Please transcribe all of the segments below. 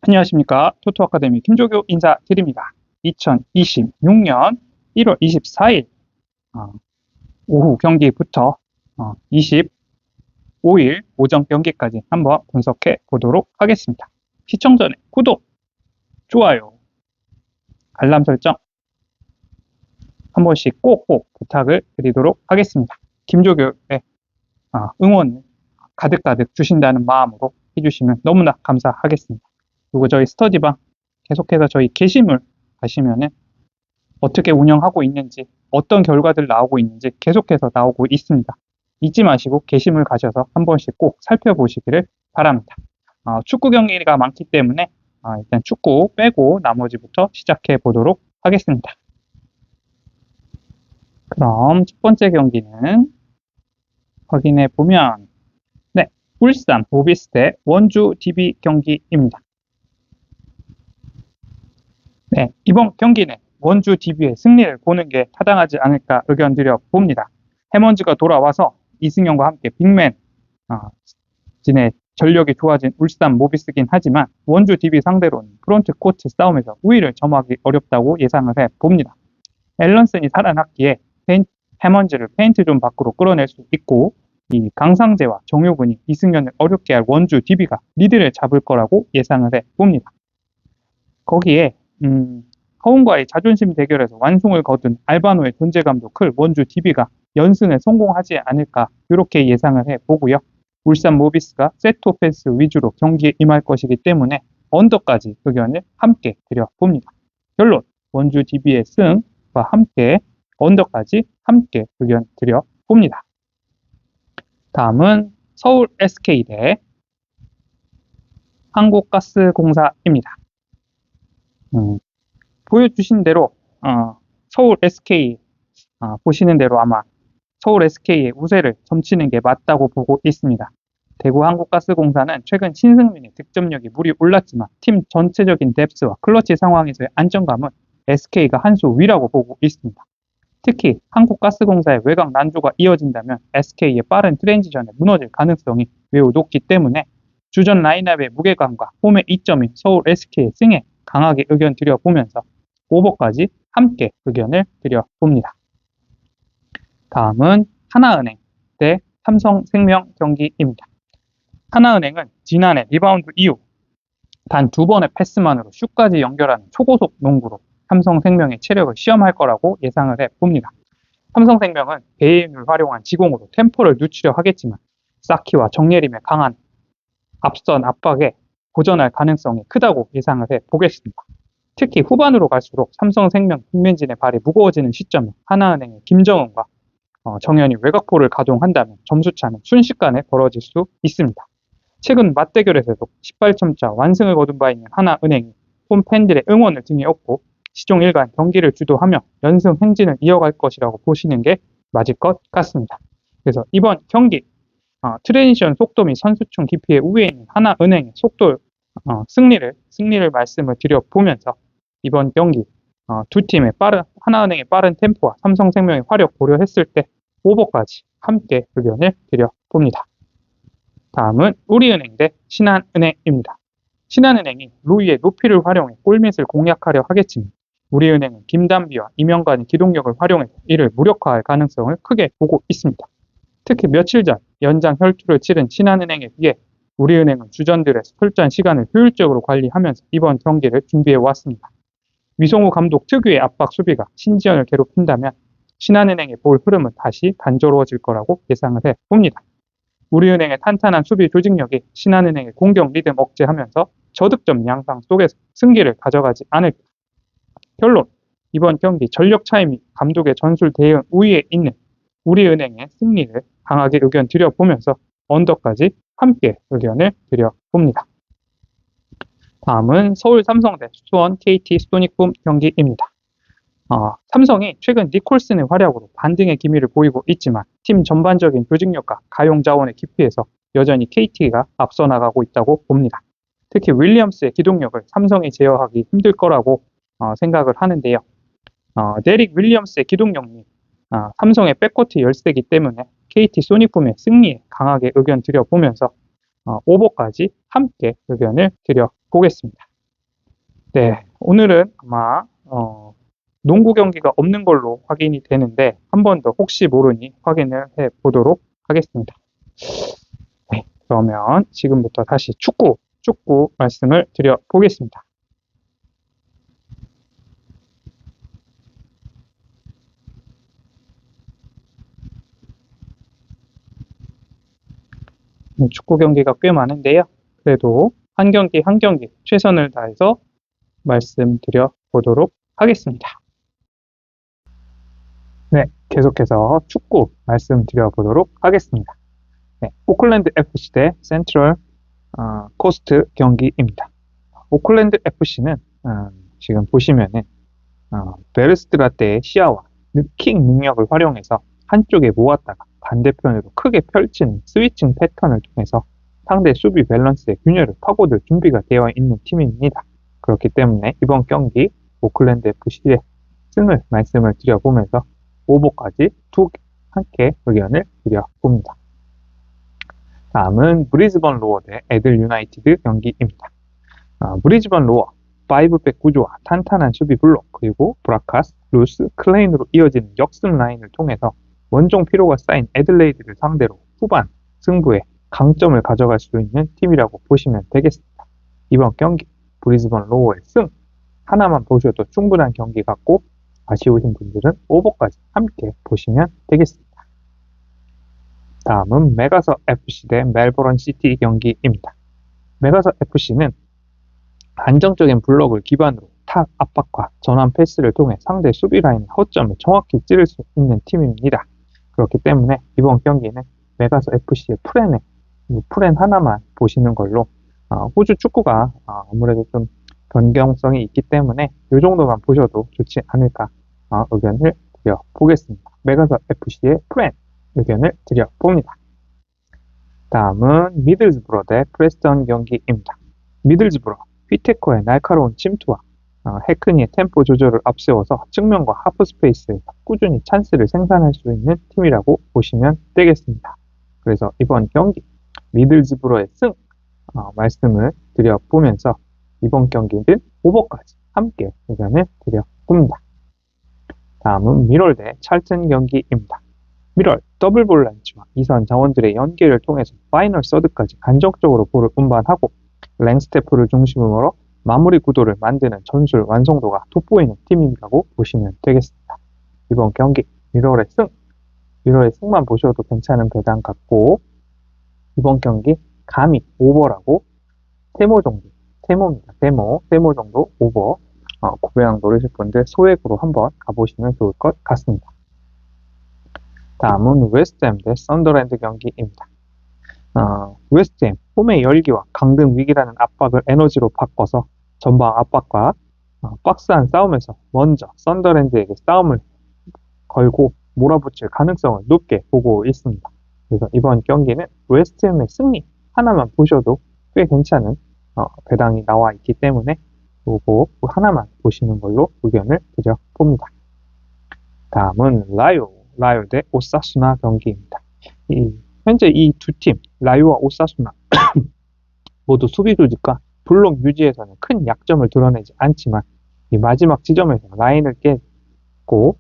안녕하십니까. 토토아카데미 김조교 인사드립니다. 2026년 1월 24일 오후 경기부터 25일 오전 경기까지 한번 분석해 보도록 하겠습니다. 시청 전에 구독, 좋아요, 알람 설정 한 번씩 꼭꼭 부탁을 드리도록 하겠습니다. 김조교의 응원 가득가득 주신다는 마음으로 해주시면 너무나 감사하겠습니다. 그리고 저희 스터디방 계속해서 저희 게시물 가시면은 어떻게 운영하고 있는지, 어떤 결과들 나오고 있는지 계속해서 나오고 있습니다. 잊지 마시고 게시물 가셔서 한 번씩 꼭 살펴보시기를 바랍니다. 축구 경기가 많기 때문에 일단 축구 빼고 나머지부터 시작해 보도록 하겠습니다. 그럼 첫 번째 경기는 확인해 보면 울산 모비스 대 원주 DB 경기입니다. 이번 경기는 원주 DB의 승리를 보는 게 타당하지 않을까 의견 드려 봅니다. 해먼즈가 돌아와서 이승현과 함께 빅맨 진의 전력이 좋아진 울산 모비스긴 하지만 원주 DB 상대로는 프론트 코트 싸움에서 우위를 점하기 어렵다고 예상을 해 봅니다. 앨런슨이 살아났기에 해먼즈를 페인트 좀 밖으로 끌어낼 수 있고, 이 강상재와 정효근이 이승현을 어렵게 할 원주 DB가 리드를 잡을 거라고 예상을 해 봅니다. 거기에 허웅과의 자존심 대결에서 완승을 거둔 알바노의 존재감도 클 원주 DB가 연승에 성공하지 않을까 이렇게 예상을 해 보고요. 울산 모비스가 세트 오펜스 위주로 경기에 임할 것이기 때문에 언더까지 의견을 함께 드려 봅니다. 결론, 원주 DB의 승과 함께 언더까지 함께 의견 드려 봅니다. 다음은 서울 SK 대 한국가스공사입니다. 보여주신 대로 서울 SK 보시는 대로 아마 서울 SK의 우세를 점치는 게 맞다고 보고 있습니다. 대구 한국가스공사는 최근 신승민의 득점력이 물이 올랐지만 팀 전체적인 뎁스와 클러치 상황에서의 안정감은 SK가 한 수 위라고 보고 있습니다. 특히 한국가스공사의 외곽 난조가 이어진다면 SK의 빠른 트랜지션에 무너질 가능성이 매우 높기 때문에 주전 라인업의 무게감과 홈의 이점인 서울 SK의 승에 강하게 의견 드려보면서 오버까지 함께 의견을 드려봅니다. 다음은 하나은행 대 삼성생명 경기입니다. 하나은행은 지난해 리바운드 이후 단 2번의 패스만으로 슛까지 연결하는 초고속 농구로 삼성생명의 체력을 시험할 거라고 예상을 해봅니다. 삼성생명은 배인을 활용한 지공으로 템포를 늦추려 하겠지만 사키와 정예림의 강한 앞선 압박에 고전할 가능성이 크다고 예상을 해보겠습니다. 특히 후반으로 갈수록 삼성생명 김민진의 발이 무거워지는 시점에 하나은행의 김정은과 정현이 외곽포를 가동한다면 점수차는 순식간에 벌어질 수 있습니다. 최근 맞대결에서도 18점차 완승을 거둔 바 있는 하나은행이 홈 팬들의 응원을 등에 업고 시종일관 경기를 주도하며 연승 행진을 이어갈 것이라고 보시는 게 맞을 것 같습니다. 그래서 이번 경기 트랜지션 속도 및 선수층 깊이의 우위에 있는 하나은행의 속도 승리를 말씀을 드려보면서 이번 경기 두 팀의 하나은행의 빠른 템포와 삼성생명의 화력 고려했을 때 오버까지 함께 의견을 드려봅니다. 다음은 우리은행 대 신한은행입니다. 신한은행이 루이의 높이를 활용해 골밑을 공략하려 하겠지만 우리은행은 김단비와 이명관의 기동력을 활용해 이를 무력화할 가능성을 크게 보고 있습니다. 특히 며칠 전 연장 혈투를 치른 신한은행에 비해 우리은행은 주전들의 출전 시간을 효율적으로 관리하면서 이번 경기를 준비해 왔습니다. 위성우 감독 특유의 압박 수비가 신지현을 괴롭힌다면 신한은행의 볼 흐름은 다시 단조로워질 거라고 예상을 해봅니다. 우리은행의 탄탄한 수비 조직력이 신한은행의 공격 리듬 억제하면서 저득점 양상 속에서 승기를 가져가지 않을까. 결론, 이번 경기 전력 차이 및 감독의 전술 대응 우위에 있는 우리은행의 승리를 강하게 의견 드려보면서 언더까지 함께 의견을 드려봅니다. 다음은 서울 삼성 대 수원 KT 소닉붐 경기입니다. 삼성이 최근 니콜슨의 활약으로 반등의 기미를 보이고 있지만 팀 전반적인 조직력과 가용 자원의 깊이에서 여전히 KT가 앞서 나가고 있다고 봅니다. 특히 윌리엄스의 기동력을 삼성이 제어하기 힘들 거라고 생각을 하는데요. 데릭 윌리엄스의 기동력이 삼성의 백코트 열세이기 때문에 KT 소닉붐의 승리에 강하게 의견 드려보면서 오버까지 함께 의견을 드려보겠습니다. 네, 오늘은 아마 농구 경기가 없는 걸로 확인이 되는데 한 번 더 혹시 모르니 확인을 해 보도록 하겠습니다. 네, 그러면 지금부터 다시 축구 말씀을 드려 보겠습니다. 축구 경기가 꽤 많은데요. 그래도 한 경기 한 경기 최선을 다해서 말씀드려 보도록 하겠습니다. 네, 계속해서 축구 말씀드려 보도록 하겠습니다. 네, 오클랜드 FC 대 센트럴 코스트 경기입니다. 오클랜드 FC는 지금 보시면은 베르스트라테의 시야와 느킹 능력을 활용해서 한쪽에 모았다가 반대편으로 크게 펼치는 스위칭 패턴을 통해서 상대 수비 밸런스의 균열을 파고들 준비가 되어 있는 팀입니다. 그렇기 때문에 이번 경기 오클랜드 FC의 승을 말씀을 드려보면서 오버까지 함께 의견을 드려봅니다. 다음은 브리즈번 로어 대 애들 유나이티드 경기입니다. 브리즈번 로어 5백 구조와 탄탄한 수비 블록 그리고 브라카스, 루스, 클레인으로 이어지는 역습 라인을 통해서 원정 피로가 쌓인 애들레이드를 상대로 후반 승부에 강점을 가져갈 수 있는 팀이라고 보시면 되겠습니다. 이번 경기 브리즈번 로어의 승 하나만 보셔도 충분한 경기 같고 아쉬우신 분들은 오버까지 함께 보시면 되겠습니다. 다음은 메가서 FC 대 멜버른 시티 경기입니다. 메가서 FC는 안정적인 블록을 기반으로 탑 압박과 전환 패스를 통해 상대 수비 라인의 허점을 정확히 찌를 수 있는 팀입니다. 그렇기 때문에 이번 경기는 메가서 FC의 프렌 하나만 보시는 걸로 호주 축구가 아무래도 좀 변경성이 있기 때문에 이 정도만 보셔도 좋지 않을까 의견을 드려보겠습니다. 메가서 FC의 프렌 의견을 드려봅니다. 다음은 미들즈브러 대 프레스턴 경기입니다. 미들즈브러 휘테커의 날카로운 침투와 해크니의 템포 조절을 앞세워서 측면과 하프 스페이스에서 꾸준히 찬스를 생산할 수 있는 팀이라고 보시면 되겠습니다. 그래서 이번 경기 미들즈브러의 승 말씀을 드려보면서 이번 경기는 오버까지 함께 의견을 드려봅니다. 다음은 미럴 대 찰튼 경기입니다. 미럴 더블 볼란치와 이선 자원들의 연계를 통해서 파이널 서드까지 안정적으로 볼을 운반하고 랭스테프를 중심으로 마무리 구도를 만드는 전술 완성도가 돋보이는 팀이라고 보시면 되겠습니다. 이번 경기 미럴의 승만 보셔도 괜찮은 배당 같고 이번 경기 감히 오버라고 세모 정도 오버 구배양 노리실 분들 소액으로 한번 가보시면 좋을 것 같습니다. 다음은 웨스트햄 대 썬더랜드 경기입니다. 웨스트햄 홈의 열기와 강등 위기라는 압박을 에너지로 바꿔서 전방 압박과 박스 안 싸움에서 먼저 썬더랜드에게 싸움을 걸고 몰아붙일 가능성을 높게 보고 있습니다. 그래서 이번 경기는 웨스트햄의 승리 하나만 보셔도 꽤 괜찮은 배당이 나와 있기 때문에 요거 하나만 보시는 걸로 의견을 드려봅니다. 다음은 라요 대 오사수나 경기입니다. 현재 이 두 팀, 라요와 오사수나 모두 수비 조직과 블록 유지에서는 큰 약점을 드러내지 않지만 이 마지막 지점에서 라인을 깨고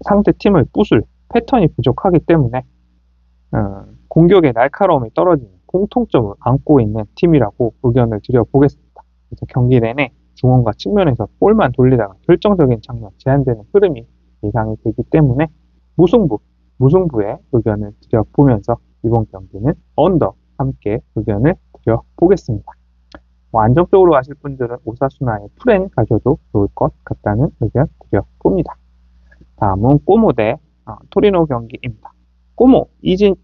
상대 팀을 부술 패턴이 부족하기 때문에 공격의 날카로움이 떨어지는 공통점을 안고 있는 팀이라고 의견을 드려보겠습니다. 그래서 경기 내내 중원과 측면에서 볼만 돌리다가 결정적인 장면, 제한되는 흐름이 예상이 되기 때문에 무승부의 의견을 드려보면서 이번 경기는 언더 함께 의견을 드려보겠습니다. 안정적으로 가실 분들은 오사수나의 프렌 가셔도 좋을 것 같다는 의견 드려봅니다. 다음은 꼬모 대 토리노 경기입니다. 꼬모,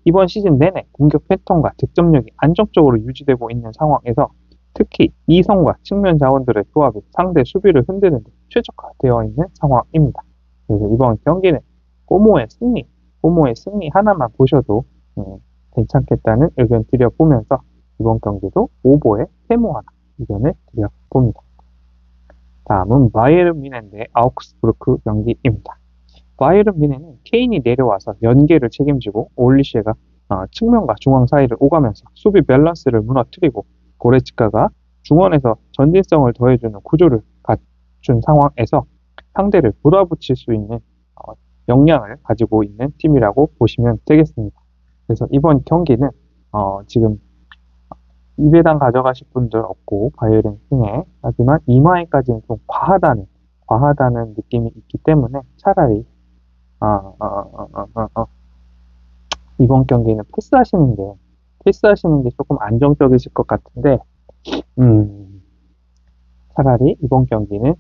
이번 시즌 내내 공격 패턴과 득점력이 안정적으로 유지되고 있는 상황에서 특히 이성과 측면 자원들의 조합이 상대 수비를 흔드는 데 최적화되어 있는 상황입니다. 그래서 이번 경기는 꼬모의 승리 하나만 보셔도 괜찮겠다는 의견 드려보면서 이번 경기도 오버의 세모 하나 의견을 드려봅니다. 다음은 바이에른 뮌헨 대 아우크스부르크 경기입니다. 바이에른 뮌헨은 케인이 내려와서 연계를 책임지고 올리시에가 측면과 중앙 사이를 오가면서 수비 밸런스를 무너뜨리고 고레츠카가 중원에서 전진성을 더해주는 구조를 갖춘 상황에서 상대를 몰아붙일 수 있는 역량을 가지고 있는 팀이라고 보시면 되겠습니다. 그래서 이번 경기는 지금 2배당 가져가실 분들 없고 바이에른 승에, 하지만 2마인까지는 좀 과하다는 느낌이 있기 때문에 차라리 이번 경기는 패스하시는 게 조금 안정적이실 것 같은데, 차라리 이번 경기는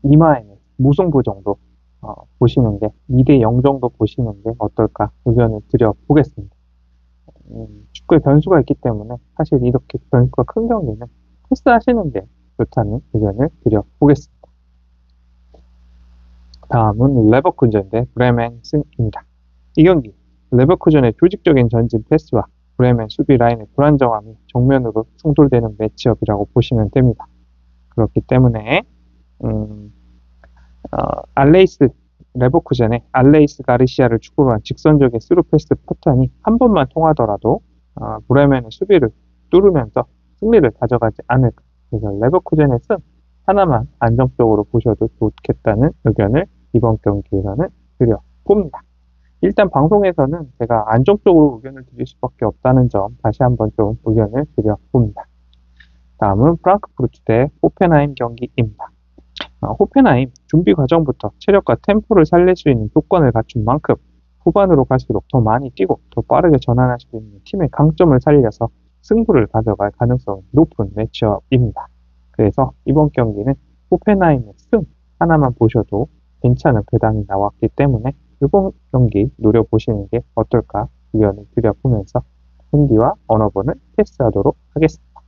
2마인의 무승부 정도 보시는 게, 2대0 정도 보시는 게 어떨까 의견을 드려보겠습니다. 축구에 변수가 있기 때문에 사실 이렇게 변수가 큰 경기는 패스하시는 게 좋다는 의견을 드려보겠습니다. 다음은 레버쿠젠 대 브레멘 승입니다. 이 경기 레버쿠젠의 조직적인 전진 패스와 브레멘 수비 라인의 불안정함이 정면으로 충돌되는 매치업이라고 보시면 됩니다. 그렇기 때문에 레버쿠젠의 알레이스 가르시아를 축구로 한 직선적인 스루 패스 패턴이 한 번만 통하더라도 브레멘의 수비를 뚫으면서 승리를 가져가지 않을까. 그래서 레버쿠젠의 승 하나만 안정적으로 보셔도 좋겠다는 의견을 이번 경기에서는 드려봅니다. 일단 방송에서는 제가 안정적으로 의견을 드릴 수밖에 없다는 점 다시 한번 좀 의견을 드려봅니다. 다음은 프랑크푸르트 대 호펜하임 경기입니다. 호펜하임 준비 과정부터 체력과 템포를 살릴 수 있는 조건을 갖춘 만큼 후반으로 갈수록 더 많이 뛰고 더 빠르게 전환할 수 있는 팀의 강점을 살려서 승부를 가져갈 가능성이 높은 매치업입니다. 그래서 이번 경기는 호펜하임의 승 하나만 보셔도 괜찮은 배당이 나왔기 때문에 이번 경기 노려보시는 게 어떨까 의견을 드려보면서 핸디와 언어번을 패스하도록 하겠습니다.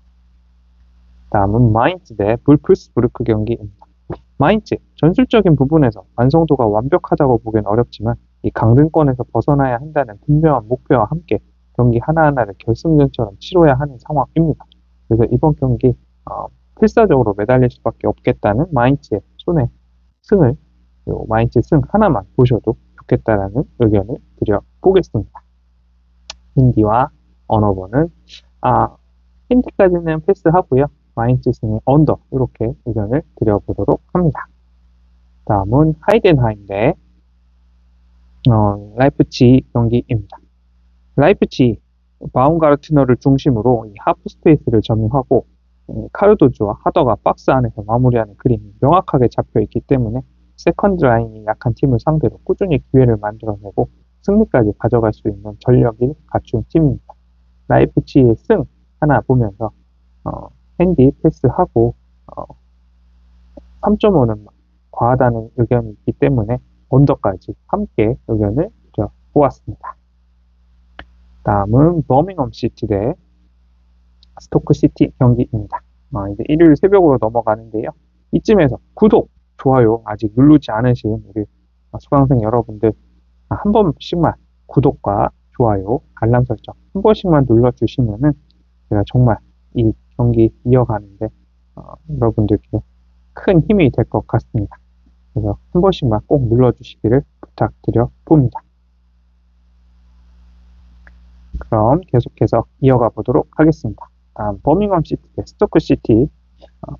다음은 마인츠 대 불프스부르크 경기입니다. 마인츠, 전술적인 부분에서 완성도가 완벽하다고 보기는 어렵지만 이 강등권에서 벗어나야 한다는 분명한 목표와 함께 경기 하나하나를 결승전처럼 치러야 하는 상황입니다. 그래서 이번 경기 필사적으로 매달릴 수밖에 없겠다는 마인츠의 승을 마인츠 승 하나만 보셔도 좋겠다라는 의견을 드려보겠습니다. 힌디와 언어번은 힌디까지는 패스하고요. 마인츠 승의 언더 이렇게 의견을 드려보도록 합니다. 다음은 하이덴하임 대 라이프치히 경기입니다. 라이프치히 바움가르트너를 중심으로 이 하프 스페이스를 점유하고 카르도즈와 하더가 박스 안에서 마무리하는 그림이 명확하게 잡혀 있기 때문에 세컨드 라인이 약한 팀을 상대로 꾸준히 기회를 만들어내고 승리까지 가져갈 수 있는 전력이 갖춘 팀입니다. 라이프치히의 승 하나 보면서 핸디 패스하고 3.5는 과하다는 의견이 있기 때문에 언더까지 함께 의견을 드려보았습니다. 다음은 버밍엄 시티 대 스토크 시티 경기입니다. 이제 일요일 새벽으로 넘어가는데요. 이쯤에서 구독, 좋아요 아직 누르지 않으신 우리 수강생 여러분들 한 번씩만 구독과 좋아요, 알람 설정 한 번씩만 눌러주시면은 제가 정말 이 경기 이어가는데 여러분들께 큰 힘이 될 것 같습니다. 그래서 한 번씩만 꼭 눌러주시기를 부탁드려 봅니다. 그럼 계속해서 이어가 보도록 하겠습니다. 다음 버밍엄 시티 대 스토크 시티.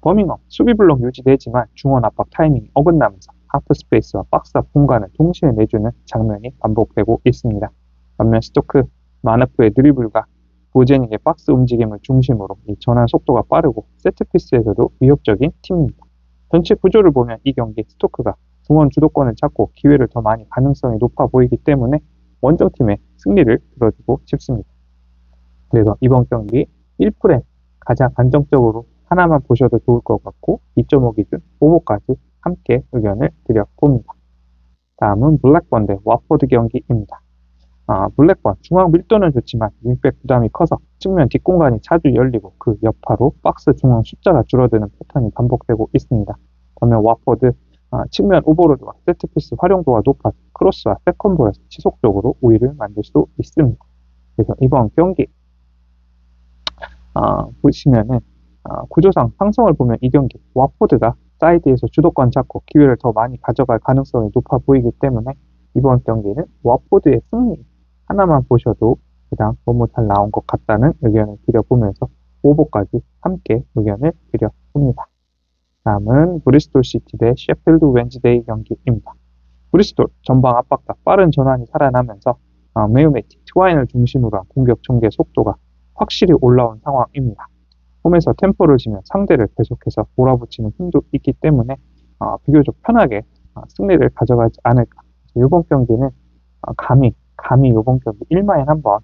버밍엄 수비 블록 유지되지만 중원 압박 타이밍이 어긋나면서 하프 스페이스와 박스 앞 공간을 동시에 내주는 장면이 반복되고 있습니다. 반면 스토크 마너프의 드리블과 보제닉의 박스 움직임을 중심으로 이 전환 속도가 빠르고 세트피스에서도 위협적인 팀입니다. 전체 구조를 보면 이 경기 스토크가 중원 주도권을 잡고 기회를 더 많이 가능성이 높아 보이기 때문에 원정팀의 승리를 들어주고 싶습니다. 그래서 이번 경기 1프레임 가장 안정적으로 하나만 보셔도 좋을 것 같고 2.5 기준 오버까지 함께 의견을 드려봅니다. 다음은 블랙번 대 와포드 경기입니다. 블랙번 중앙 밀도는 좋지만 윙백 부담이 커서 측면 뒷공간이 자주 열리고 그 여파로 박스 중앙 숫자가 줄어드는 패턴이 반복되고 있습니다. 반면 와포드 측면 오버로드와 세트피스 활용도가 높아서 크로스와 세컨볼에서 지속적으로 우위를 만들 수 있습니다. 그래서 이번 경기 보시면은 구조상 상성을 보면 이 경기 와포드가 사이드에서 주도권 잡고 기회를 더 많이 가져갈 가능성이 높아 보이기 때문에 이번 경기는 와포드의 승리 하나만 보셔도 그냥 너무 잘 나온 것 같다는 의견을 드려보면서 오보까지 함께 의견을 드려봅니다. 다음은 브리스톨 시티 대 셰필드 웬즈데이 경기입니다. 브리스톨 전방 압박과 빠른 전환이 살아나면서 매우매티 트와인을 중심으로 한 공격 전개 속도가 확실히 올라온 상황입니다. 홈에서 템포를 지면 상대를 계속해서 몰아붙이는 힘도 있기 때문에 비교적 편하게 승리를 가져가지 않을까. 이번 경기는 감히 이번 경기 1마인 한번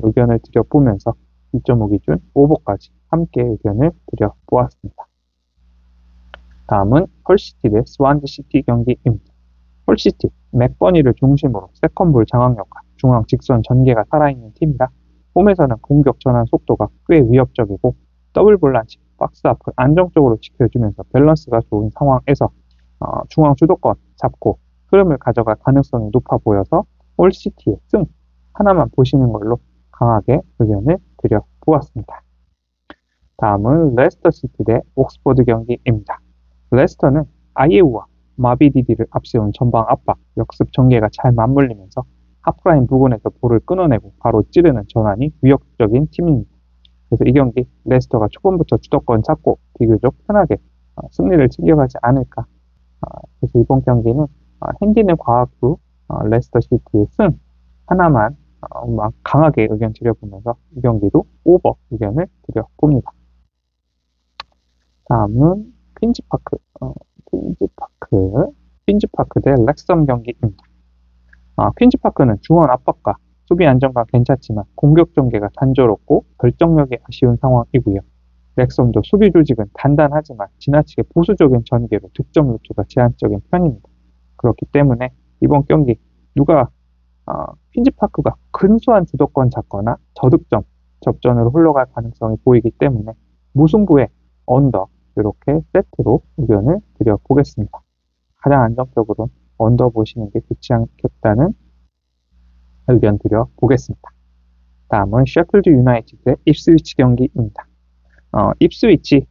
의견을 드려보면서 2.5 기준 오버까지 함께 의견을 드려보았습니다. 다음은 헐시티 대 스완지시티 경기입니다. 헐시티, 맥버니를 중심으로 세컨볼 장악력과 중앙 직선 전개가 살아있는 팀이라 홈에서는 공격 전환 속도가 꽤 위협적이고 더블 볼란치, 박스 앞을 안정적으로 지켜주면서 밸런스가 좋은 상황에서 중앙 주도권 잡고 흐름을 가져갈 가능성이 높아 보여서 홀시티의 승 하나만 보시는 걸로 강하게 의견을 드려보았습니다. 다음은 레스터시티 대 옥스포드 경기입니다. 레스터는 아이에우와 마비디디를 앞세운 전방 압박, 역습 전개가 잘 맞물리면서 하프라인 부근에서 볼을 끊어내고 바로 찌르는 전환이 위협적인 팀입니다. 그래서 이 경기 레스터가 초반부터 주도권 잡고 비교적 편하게 승리를 챙겨가지 않을까. 그래서 이번 경기는 핸디는 과학부 레스터시티의 승 하나만 강하게 의견 드려보면서 이 경기도 오버 의견을 드려봅니다. 다음은 퀸즈파크 대 렉섬 경기입니다. 퀸즈파크는 중원 압박과 수비 안정감 괜찮지만 공격 전개가 단조롭고 결정력이 아쉬운 상황이고요. 렉섬도 수비 조직은 단단하지만 지나치게 보수적인 전개로 득점 루트가 제한적인 편입니다. 그렇기 때문에 이번 경기 퀸즈파크가 근소한 주도권 잡거나 저득점 접전으로 흘러갈 가능성이 보이기 때문에 무승부의 언더 이렇게 세트로 의견을 드려보겠습니다. 가장 안정적으로 언더 보시는 게 좋지 않겠다는 의견 드려보겠습니다. 다음은 셰필드 유나이티드 대 입스위치 경기입니다. 입스위치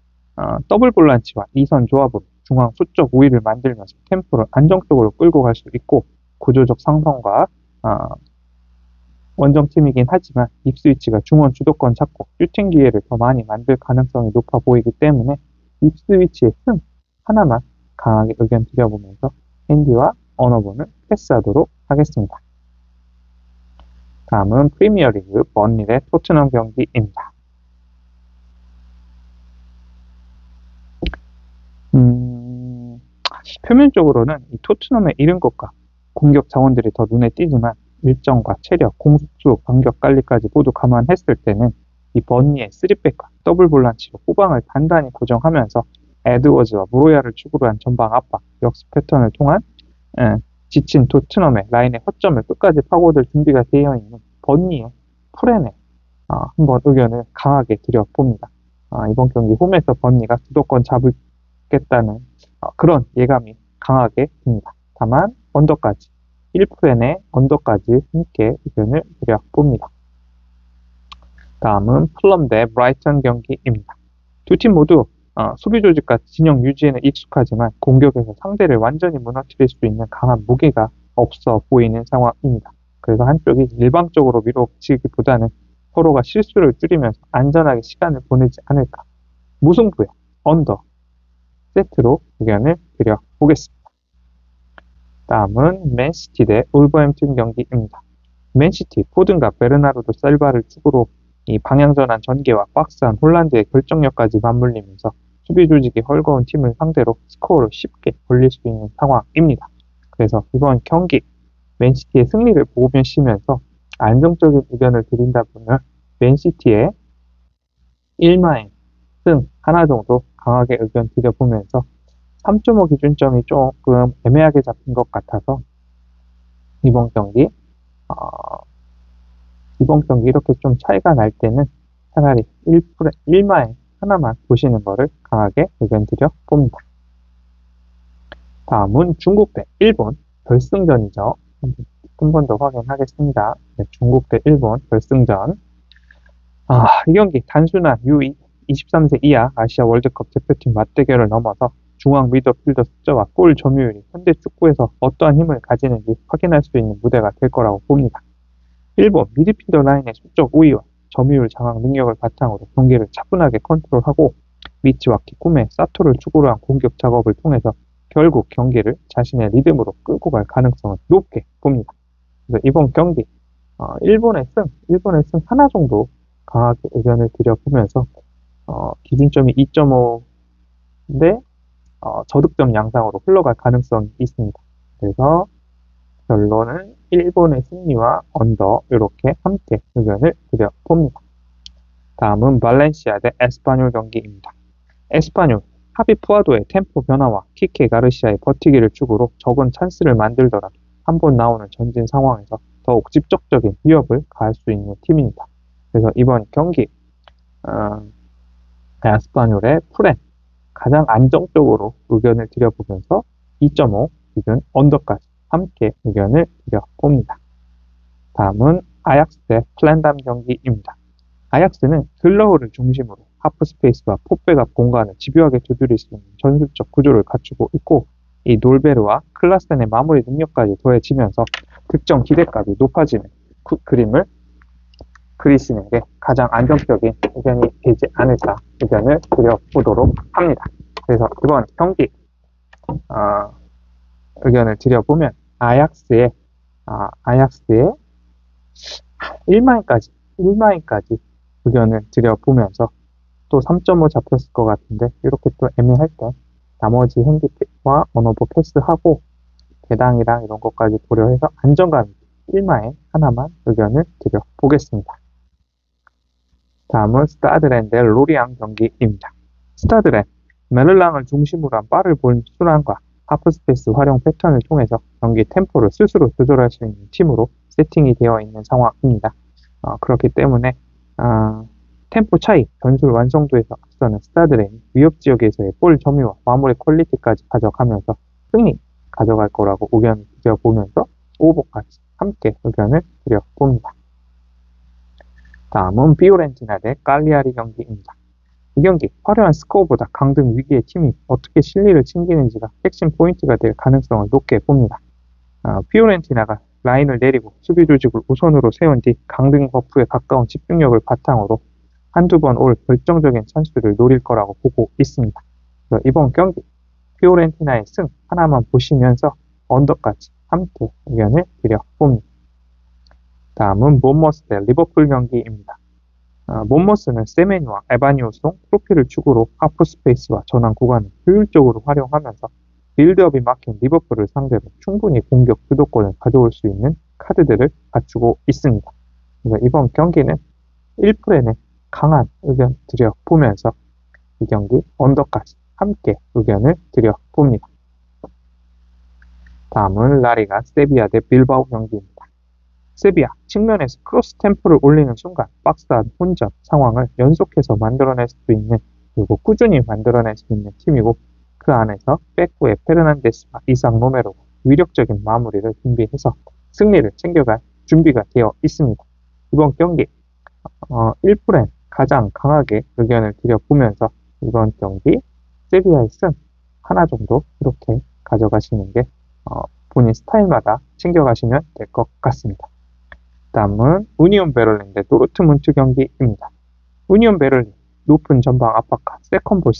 더블 볼란치와 2선 조합으로 중앙 수적 우위를 만들면서 템포를 안정적으로 끌고 갈 수 있고 구조적 상성과 원정팀이긴 하지만 입스위치가 중원 주도권 잡고 슈팅 기회를 더 많이 만들 가능성이 높아 보이기 때문에 입스위치의 승 하나만 강하게 의견 드려보면서 핸디와 언어본을 패스하도록 하겠습니다. 다음은 프리미어리그 번리 대 토트넘 경기입니다. 표면적으로는 이 토트넘의 이른 것과 공격 자원들이 더 눈에 띄지만 일정과 체력, 공수, 반격 관리까지 모두 감안했을 때는 이 번리의 3백과 더블 볼란치로 후방을 단단히 고정하면서 에드워즈와 무로야를 축으로 한 전방 압박, 역습 패턴을 통한 지친 토트넘의 라인의 허점을 끝까지 파고들 준비가 되어 있는 번리의 프렌에 한번 의견을 강하게 드려봅니다. 이번 경기 홈에서 번리가 주도권 잡겠다는 그런 예감이 강하게 듭니다. 다만 언더까지 1프렌의 언더까지 함께 의견을 드려봅니다. 다음은 플럼 대 브라이턴 경기입니다. 두 팀 모두 수비 조직과 진영 유지에는 익숙하지만 공격에서 상대를 완전히 무너뜨릴 수 있는 강한 무게가 없어 보이는 상황입니다. 그래서 한쪽이 일방적으로 밀어붙이기보다는 서로가 실수를 줄이면서 안전하게 시간을 보내지 않을까. 무승부의 언더 세트로 의견을 드려보겠습니다. 다음은 맨시티 대 울버햄튼 경기입니다. 맨시티, 포든과 베르나르도 살바를 축으로 이 방향전환 전개와 박스한 홀란드의 결정력까지 맞물리면서 수비 조직이 헐거운 팀을 상대로 스코어를 쉽게 벌릴 수 있는 상황입니다. 그래서 이번 경기 맨시티의 승리를 보시면서 안정적인 의견을 드린다면 맨시티의 1마인 승 하나 정도 강하게 의견 드려보면서 3.5 기준점이 조금 애매하게 잡힌 것 같아서 이번 경기 이렇게 좀 차이가 날 때는 차라리 1마인 하나만 보시는 거를 강하게 의견 드려봅니다. 다음은 중국 대 일본 결승전이죠. 한 번 더 확인하겠습니다. 네, 중국 대 일본 결승전. 이 경기 단순한 U23세 이하 아시아 월드컵 대표팀 맞대결을 넘어서 중앙 미드필더 숫자와 골 점유율이 현대 축구에서 어떠한 힘을 가지는지 확인할 수 있는 무대가 될 거라고 봅니다. 일본 미드필더 라인의 수적 우위와 점유율 장악 능력을 바탕으로 경기를 차분하게 컨트롤하고 미치와 키쿠메, 사토를 축으로 한 공격 작업을 통해서 결국 경기를 자신의 리듬으로 끌고 갈 가능성을 높게 봅니다. 그래서 이번 경기 일본의 승 하나 정도 강하게 의견을 드려보면서 기준점이 2.5인데 저득점 양상으로 흘러갈 가능성이 있습니다. 그래서 결론은 일본의 승리와 언더 이렇게 함께 의견을 드려봅니다. 다음은 발렌시아 대 에스파뇰 경기입니다. 에스파뇰, 하비 푸아도의 템포 변화와 키케 가르시아의 버티기를 축으로 적은 찬스를 만들더라도 한 번 나오는 전진 상황에서 더욱 직접적인 위협을 가할 수 있는 팀입니다. 그래서 이번 경기 에스파뇰의 프렌 가장 안정적으로 의견을 드려보면서 2.5 기준 언더까지 함께 의견을 드려봅니다. 다음은 아약스 대 플랜담 경기입니다. 아약스는 글러우를 중심으로 하프 스페이스와 포백업 공간을 집요하게 두드릴 수 있는 전술적 구조를 갖추고 있고 이 놀베르와 클라센의 마무리 능력까지 더해지면서 득점 기대값이 높아지는 그림을 그리시는 게 가장 안정적인 의견이 되지 않을까 의견을 드려보도록 합니다. 그래서 이번 경기 의견을 드려보면 아약스의 1마인까지 의견을 드려보면서 또 3.5 잡혔을 것 같은데 이렇게 또 애매할 때 나머지 핸디와 언어버 패스하고 배당이랑 이런 것까지 고려해서 안정감 있게 1마에 하나만 의견을 드려보겠습니다. 다음은 스타드랜 대 로리앙 경기입니다. 스타드랜, 메를랑을 중심으로 한 빠를 본 순환과 하프스페이스 활용 패턴을 통해서 경기 템포를 스스로 조절할 수 있는 팀으로 세팅이 되어 있는 상황입니다. 그렇기 때문에 템포 차이, 전술 완성도에서 앞서는 스타드랜이 위협 지역에서의 볼 점유와 마무리 퀄리티까지 가져가면서 승리 가져갈 거라고 의견을 드려보면서 오버까지 함께 의견을 드려봅니다. 다음은 피오렌티나 대 깔리아리 경기입니다. 이 경기 화려한 스코어보다 강등 위기의 팀이 어떻게 실리를 챙기는지가 핵심 포인트가 될 가능성을 높게 봅니다. 피오렌티나가 라인을 내리고 수비 조직을 우선으로 세운 뒤 강등 버프에 가까운 집중력을 바탕으로 한두 번 올 결정적인 찬스를 노릴 거라고 보고 있습니다. 이번 경기 피오렌티나의 승 하나만 보시면서 언더까지 함께 의견을 드려봅니다. 다음은 본머스 대 리버풀 경기입니다. 본머스는 세메니와 에바니오송 프로필을 축으로 하프 스페이스와 전환 구간을 효율적으로 활용하면서 빌드업이 막힌 리버풀을 상대로 충분히 공격 주도권을 가져올 수 있는 카드들을 갖추고 있습니다. 그래서 이번 경기는 1프레는 강한 의견 드려보면서 이 경기 언더까지 함께 의견을 드려봅니다. 다음은 라리가 세비야 대 빌바오 경기입니다. 세비야, 측면에서 크로스 템포를 올리는 순간 박스 안 혼전 상황을 연속해서 만들어낼 수 있는 그리고 꾸준히 만들어낼 수 있는 팀이고 그 안에서 백구의 페르난데스와 이상 로메로가 위력적인 마무리를 준비해서 승리를 챙겨갈 준비가 되어 있습니다. 이번 경기 1프레 가장 강하게 의견을 드려보면서 이번 경기 세비야의 승 하나 정도 이렇게 가져가시는 게 본인 스타일마다 챙겨가시면 될 것 같습니다. 다음은 우니온 베를린 대 도르트문트 경기입니다. 우니온 베를린 높은 전방 압박과 세컨볼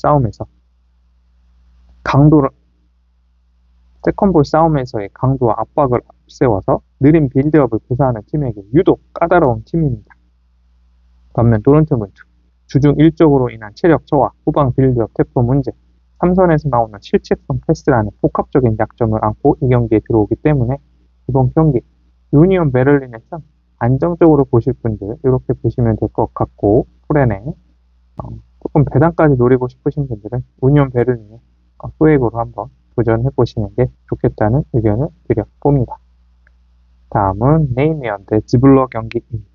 싸움에서의 강도와 압박을 앞세워서 느린 빌드업을 구사하는 팀에게 유독 까다로운 팀입니다. 반면 도르트문트 주중 일적으로 인한 체력 저하, 후방 빌드업 템포 문제, 삼선에서 나오는 실책성 패스라는 복합적인 약점을 안고 이 경기에 들어오기 때문에 이번 경기 유니온 베를린의 승 안정적으로 보실 분들 이렇게 보시면 될 것 같고 프렌에 조금 배당까지 노리고 싶으신 분들은 유니온 베를린의 소액으로 한번 도전해 보시는 게 좋겠다는 의견을 드려봅니다. 다음은 네이미언 대 지블러 경기입니다.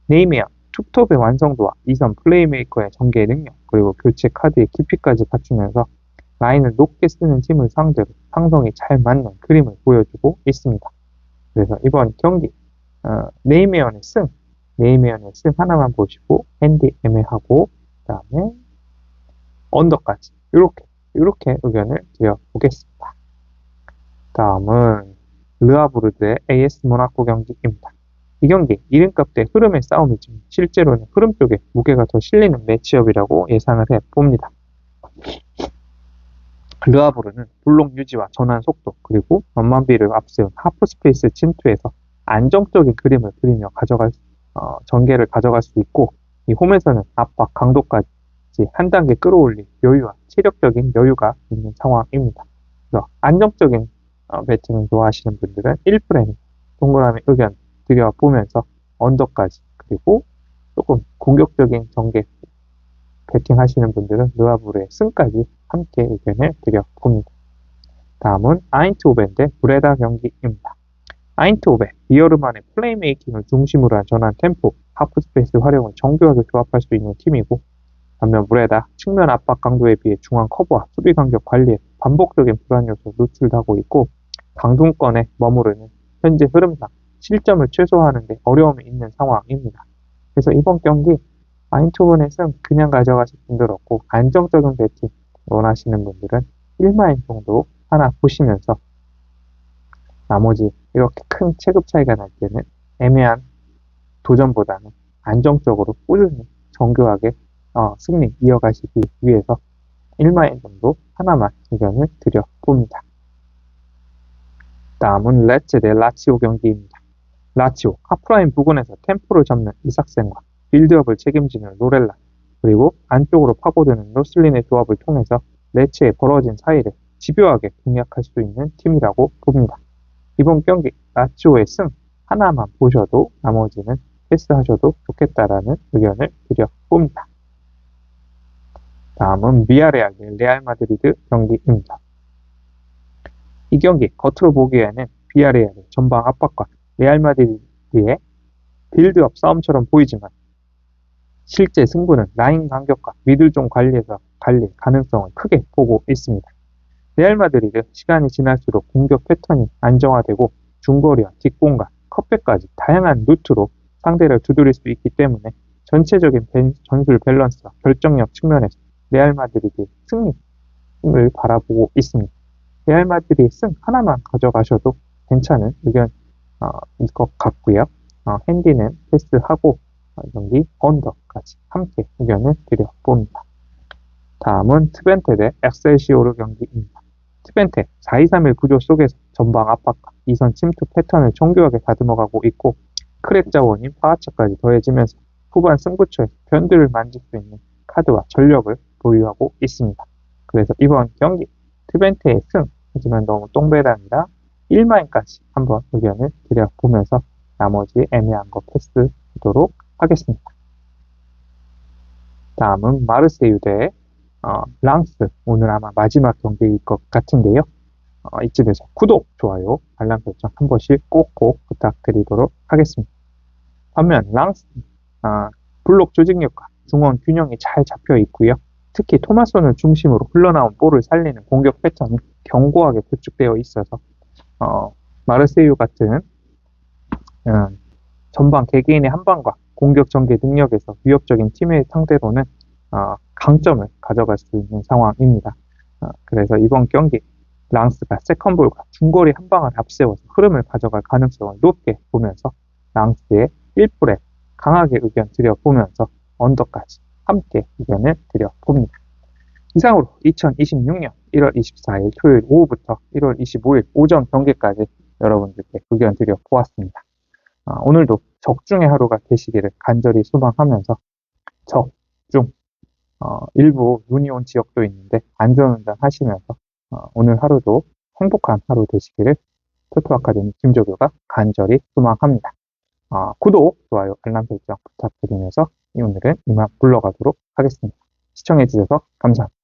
네이미언 툭톱의 완성도와 2선 플레이메이커의 전개 능력 그리고 교체 카드의 깊이까지 갖추면서 라인을 높게 쓰는 팀을 상대로 상성이 잘 맞는 그림을 보여주고 있습니다. 그래서 이번 경기 네이미언의 승 하나만 보시고 핸디 애매하고 그 다음에 언더까지 이렇게 의견을 드려보겠습니다. 다음은 르아브르 대 AS 모나코 경기입니다. 이 경기 이름값 대 흐름의 싸움이지만 실제로는 흐름 쪽에 무게가 더 실리는 매치업이라고 예상을 해봅니다. 르하브르는 블록 유지와 전환 속도 그리고 원만비를 앞세운 하프스페이스 침투에서 안정적인 그림을 그리며 전개를 가져갈 수 있고 이 홈에서는 압박 강도까지 한 단계 끌어올릴 여유와 체력적인 여유가 있는 상황입니다. 그래서 안정적인 배팅을 좋아하시는 분들은 1프레임 동그라미 의견 드려보면서 언더까지 그리고 조금 공격적인 전개 배팅 하시는 분들은 르하브르의 승까지 함께 의견을 드려봅니다. 다음은 아인트호벤 대 브레다 경기입니다. 아인트호벤, 비어르만의 플레이메이킹을 중심으로 한 전환 템포, 하프스페이스 활용을 정교하게 조합할 수 있는 팀이고 반면 브레다, 측면 압박 강도에 비해 중앙 커버와 수비 간격 관리에 반복적인 불안 요소 노출하고 있고 강등권에 머무르는 현재 흐름상 실점을 최소화하는 데 어려움이 있는 상황입니다. 그래서 이번 경기 아인트호벤의 승 그냥 가져가실 분들 없고 안정적인 배팅 원하시는 분들은 1마인 정도 하나 보시면서 나머지 이렇게 큰 체급 차이가 날 때는 애매한 도전보다는 안정적으로 꾸준히 정교하게 승리 이어가시기 위해서 1마인 정도 하나만 의견을 드려봅니다. 다음은 레츠 대 라치오 경기입니다. 라치오 하프라인 부근에서 템포를 잡는 이삭센과 빌드업을 책임지는 로렐라 그리고 안쪽으로 파고드는 로슬린의 조합을 통해서 레츠의 벌어진 사이를 집요하게 공략할 수 있는 팀이라고 봅니다. 이번 경기 라치오의 승 하나만 보셔도 나머지는 패스하셔도 좋겠다라는 의견을 드려봅니다. 다음은 비아레알 대 레알 마드리드 경기입니다. 이 경기 겉으로 보기에는 비아레알의 전방 압박과 레알 마드리드의 빌드업 싸움처럼 보이지만 실제 승부는 라인 간격과 미들존 관리의 가능성을 크게 보고 있습니다. 레알 마드리드 시간이 지날수록 공격 패턴이 안정화되고 중거리와 뒷공간, 컵백까지 다양한 루트로 상대를 두드릴 수 있기 때문에 전체적인 전술 밸런스와 결정력 측면에서 레알 마드리드의 승리를 바라보고 있습니다. 레알 마드리드의 승 하나만 가져가셔도 괜찮은 의견일 것 같고요. 핸디는 패스하고 경기 언더까지 함께 의견을 드려봅니다. 다음은 트벤테 대 엑셀시오르 경기입니다. 트벤테 4-2-3-1 구조 속에서 전방 압박과 이선 침투 패턴을 정교하게 다듬어가고 있고 크랙 자원인 파하차까지 더해지면서 후반 승부처에서 변들을 만질 수 있는 카드와 전력을 보유하고 있습니다. 그래서 이번 경기 트벤테의 승, 하지만 너무 똥배당이라 1마인까지 한번 의견을 드려보면서 나머지 애매한 거 패스하도록 하겠습니다. 다음은 마르세유 대 랑스, 오늘 아마 마지막 경기일 것 같은데요. 이쯤에서 구독, 좋아요, 알람 설정 한 번씩 꼭꼭 부탁드리도록 하겠습니다. 반면 랑스, 블록 조직력과 중원 균형이 잘 잡혀 있고요. 특히 토마손을 중심으로 흘러나온 볼을 살리는 공격 패턴이 견고하게 구축되어 있어서 마르세유 같은 전방 개개인의 한방과 공격 전개 능력에서 위협적인 팀의 상대로는 강점을 가져갈 수 있는 상황입니다. 그래서 이번 경기 랑스가 세컨볼과 중거리 한방을 앞세워서 흐름을 가져갈 가능성을 높게 보면서 랑스의 1불에 강하게 의견 드려보면서 언더까지 함께 의견을 드려봅니다. 이상으로 2026년 1월 24일 토요일 오후부터 1월 25일 오전 경기까지 여러분들께 의견 드려보았습니다. 오늘도 적중의 하루가 되시기를 간절히 소망하면서 적중, 일부 눈이 온 지역도 있는데 안전운전 하시면서 오늘 하루도 행복한 하루 되시기를 토토아카데미 김조교가 간절히 소망합니다. 구독, 좋아요, 알람 설정 부탁드리면서 오늘은 이만 물러가도록 하겠습니다. 시청해주셔서 감사합니다.